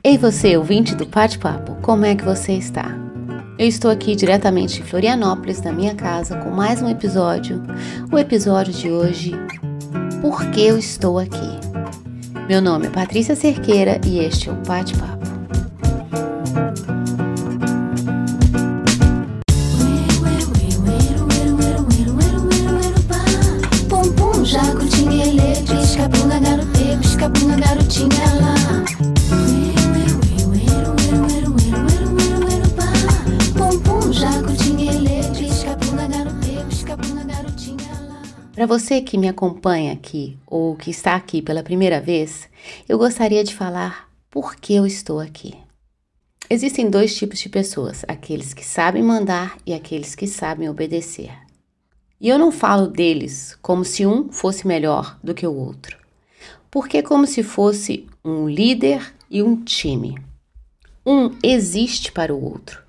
Ei você, ouvinte do Bate-Papo, como é que você está? Eu estou aqui diretamente de Florianópolis, na minha casa, com mais um episódio. O episódio de hoje, Por que eu estou aqui? Meu nome é Patrícia Cerqueira e este é o Bate-Papo. Para você que me acompanha aqui ou que está aqui pela primeira vez, eu gostaria de falar por que eu estou aqui. Existem dois tipos de pessoas, aqueles que sabem mandar e aqueles que sabem obedecer. E eu não falo deles como se um fosse melhor do que o outro, porque é como se fosse um líder e um time. Um existe para o outro.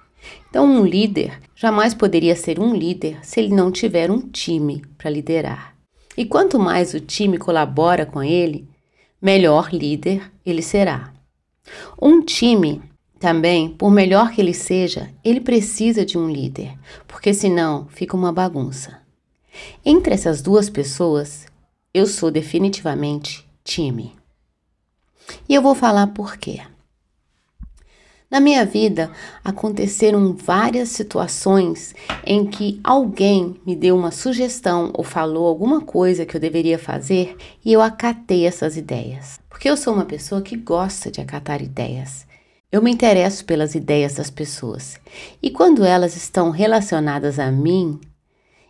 Então, um líder jamais poderia ser um líder se ele não tiver um time para liderar. E quanto mais o time colabora com ele, melhor líder ele será. Um time também, por melhor que ele seja, ele precisa de um líder, porque senão fica uma bagunça. Entre essas duas pessoas, eu sou definitivamente time. E eu vou falar por quê. Na minha vida, aconteceram várias situações em que alguém me deu uma sugestão ou falou alguma coisa que eu deveria fazer e eu acatei essas ideias. Porque eu sou uma pessoa que gosta de acatar ideias. Eu me interesso pelas ideias das pessoas. E quando elas estão relacionadas a mim,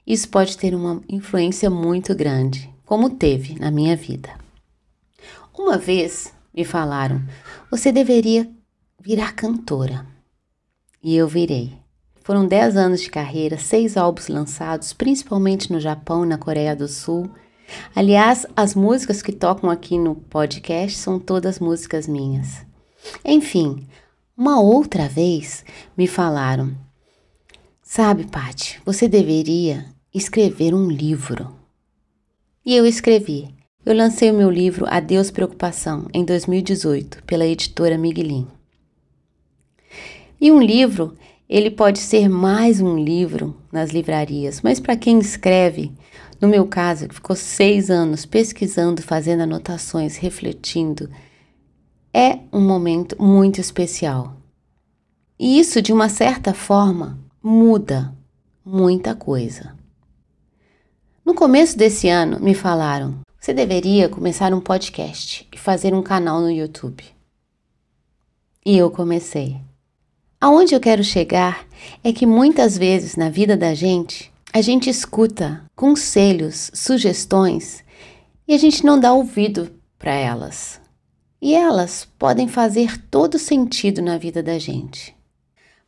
isso pode ter uma influência muito grande, como teve na minha vida. Uma vez me falaram, você deveria virar cantora. E eu virei. Foram 10 anos de carreira, 6 álbuns lançados, principalmente no Japão e na Coreia do Sul. Aliás, as músicas que tocam aqui no podcast são todas músicas minhas. Enfim, uma outra vez me falaram, sabe, Paty, você deveria escrever um livro. E eu escrevi. Eu lancei o meu livro Adeus Preocupação em 2018 pela editora Miguelin. E um livro, ele pode ser mais um livro nas livrarias, mas para quem escreve, no meu caso, que ficou 6 anos pesquisando, fazendo anotações, refletindo, é um momento muito especial. E isso, de uma certa forma, muda muita coisa. No começo desse ano, me falaram, você deveria começar um podcast e fazer um canal no YouTube. E eu comecei. Aonde eu quero chegar é que muitas vezes na vida da gente, a gente escuta conselhos, sugestões e a gente não dá ouvido para elas. E elas podem fazer todo sentido na vida da gente.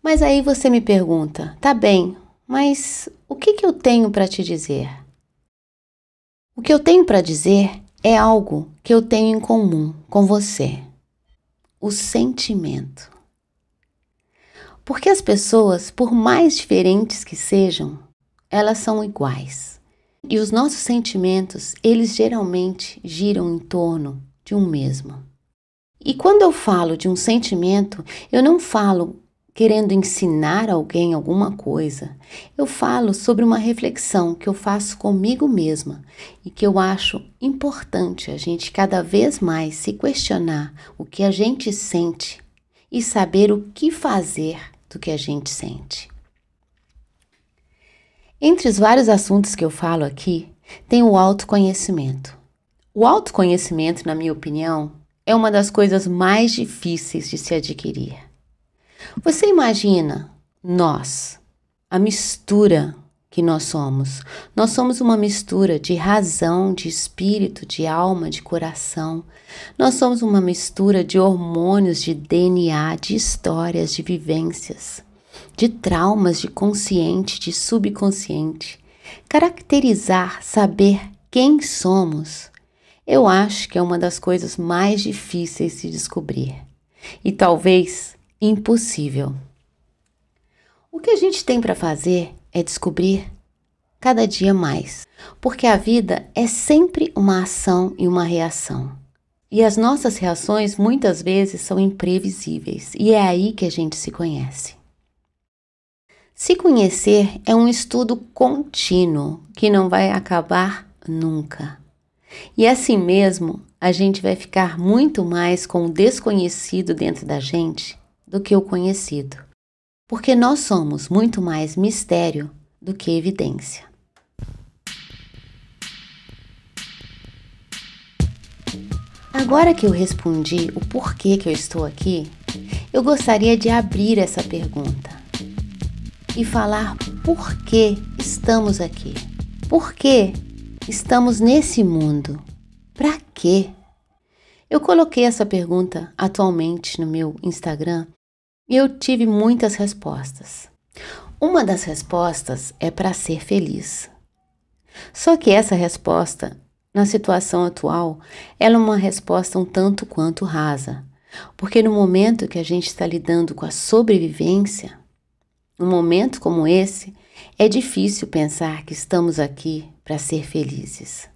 Mas aí você me pergunta, tá bem, mas o que eu tenho para te dizer? O que eu tenho para dizer é algo que eu tenho em comum com você. O sentimento. Porque as pessoas, por mais diferentes que sejam, elas são iguais. E os nossos sentimentos, eles geralmente giram em torno de um mesmo. E quando eu falo de um sentimento, eu não falo querendo ensinar alguém alguma coisa. Eu falo sobre uma reflexão que eu faço comigo mesma e que eu acho importante a gente cada vez mais se questionar o que a gente sente e saber o que fazer do que a gente sente. Entre os vários assuntos que eu falo aqui, tem o autoconhecimento. O autoconhecimento, na minha opinião, é uma das coisas mais difíceis de se adquirir. Você imagina nós, a mistura que nós somos. Nós somos uma mistura de razão, de espírito, de alma, de coração. Nós somos uma mistura de hormônios, de DNA, de histórias, de vivências, de traumas, de consciente, de subconsciente. Caracterizar, saber quem somos, eu acho que é uma das coisas mais difíceis de descobrir. E talvez impossível. O que a gente tem para fazer é descobrir cada dia mais, porque a vida é sempre uma ação e uma reação. E as nossas reações muitas vezes são imprevisíveis, e é aí que a gente se conhece. Se conhecer é um estudo contínuo que não vai acabar nunca. E assim mesmo, a gente vai ficar muito mais com o desconhecido dentro da gente do que o conhecido, porque nós somos muito mais mistério do que evidência. Agora que eu respondi o porquê que eu estou aqui, eu gostaria de abrir essa pergunta e falar por que estamos aqui. Por que estamos nesse mundo? Para quê? Eu coloquei essa pergunta atualmente no meu Instagram e eu tive muitas respostas. Uma das respostas é para ser feliz. Só que essa resposta, na situação atual, ela é uma resposta um tanto quanto rasa. Porque no momento que a gente está lidando com a sobrevivência, num momento como esse, é difícil pensar que estamos aqui para ser felizes.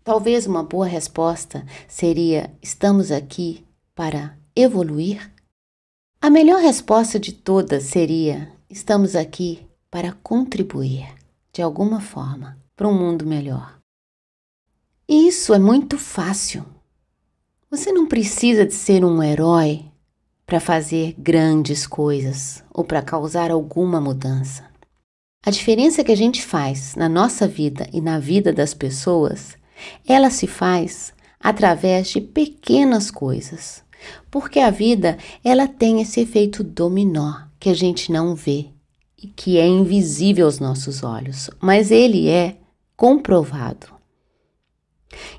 Talvez uma boa resposta seria: estamos aqui para evoluir? A melhor resposta de todas seria: estamos aqui para contribuir, de alguma forma, para um mundo melhor. E isso é muito fácil. Você não precisa de ser um herói para fazer grandes coisas ou para causar alguma mudança. A diferença que a gente faz na nossa vida e na vida das pessoas, ela se faz através de pequenas coisas. Porque a vida, ela tem esse efeito dominó que a gente não vê e que é invisível aos nossos olhos, mas ele é comprovado.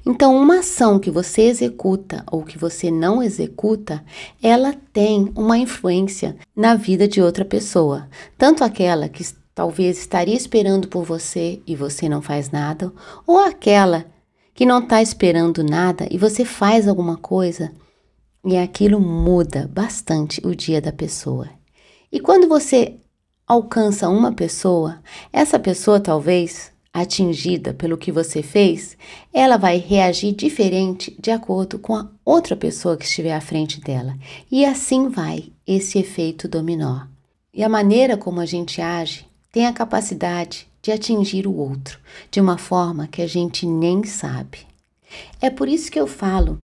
Então, uma ação que você executa ou que você não executa, ela tem uma influência na vida de outra pessoa. Tanto aquela que talvez estaria esperando por você e você não faz nada, ou aquela que não está esperando nada e você faz alguma coisa e aquilo muda bastante o dia da pessoa. E quando você alcança uma pessoa, essa pessoa talvez atingida pelo que você fez, ela vai reagir diferente de acordo com a outra pessoa que estiver à frente dela. E assim vai esse efeito dominó. E a maneira como a gente age tem a capacidade de atingir o outro de uma forma que a gente nem sabe. É por isso que eu falo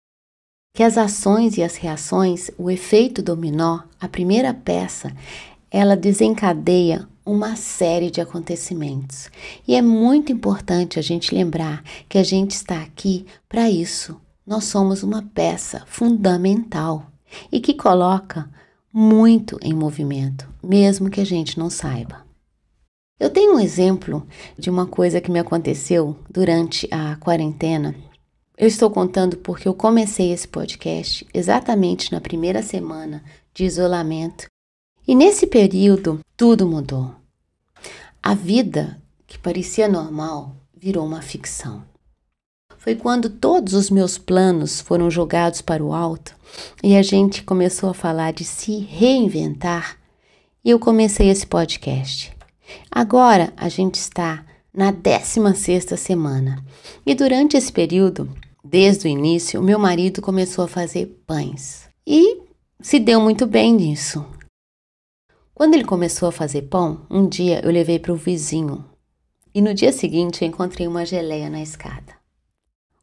que as ações e as reações, o efeito dominó, a primeira peça, ela desencadeia uma série de acontecimentos. E é muito importante a gente lembrar que a gente está aqui para isso. Nós somos uma peça fundamental e que coloca muito em movimento, mesmo que a gente não saiba. Eu tenho um exemplo de uma coisa que me aconteceu durante a quarentena. Eu estou contando porque eu comecei esse podcast exatamente na primeira semana de isolamento. E nesse período, tudo mudou. A vida, que parecia normal, virou uma ficção. Foi quando todos os meus planos foram jogados para o alto e a gente começou a falar de se reinventar e eu comecei esse podcast. Agora a gente está na 16ª semana e durante esse período, desde o início, o meu marido começou a fazer pães e se deu muito bem nisso. Quando ele começou a fazer pão, um dia eu levei para o vizinho e no dia seguinte eu encontrei uma geleia na escada.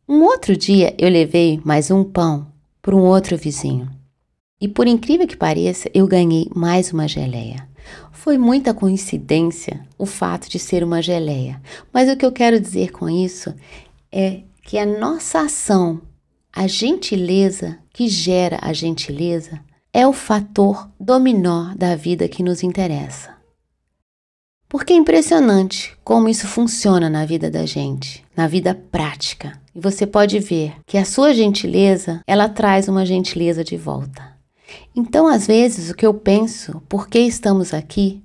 Um outro dia eu levei mais um pão para um outro vizinho e por incrível que pareça eu ganhei mais uma geleia. Foi muita coincidência o fato de ser uma geleia, mas o que eu quero dizer com isso é que a nossa ação, a gentileza que gera a gentileza, é o fator dominó da vida que nos interessa. Porque é impressionante como isso funciona na vida da gente, na vida prática. E você pode ver que a sua gentileza, ela traz uma gentileza de volta. Então, às vezes, o que eu penso, por que estamos aqui,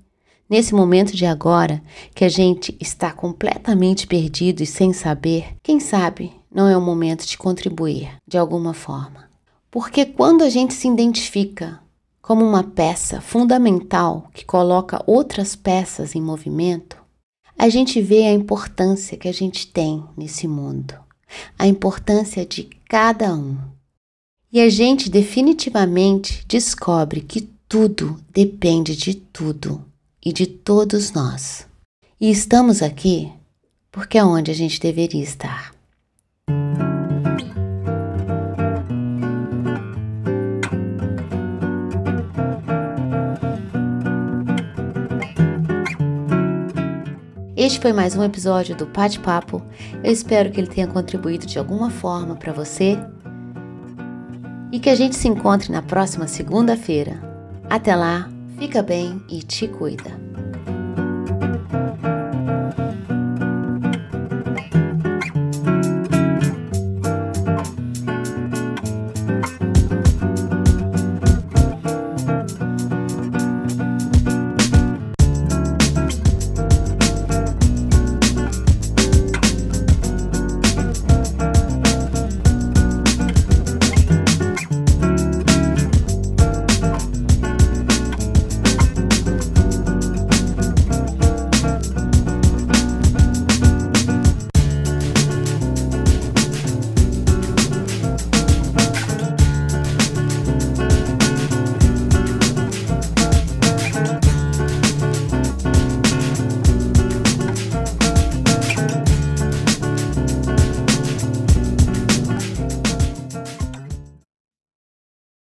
nesse momento de agora, que a gente está completamente perdido e sem saber, quem sabe não é o momento de contribuir de alguma forma. Porque quando a gente se identifica como uma peça fundamental que coloca outras peças em movimento, a gente vê a importância que a gente tem nesse mundo. a importância de cada um. E a gente definitivamente descobre que tudo depende de tudo e de todos nós. E estamos aqui porque é onde a gente deveria estar. Este foi mais um episódio do Bate-Papo. Eu espero que ele tenha contribuído de alguma forma para você e que a gente se encontre na próxima segunda-feira. Até lá, fica bem e te cuida.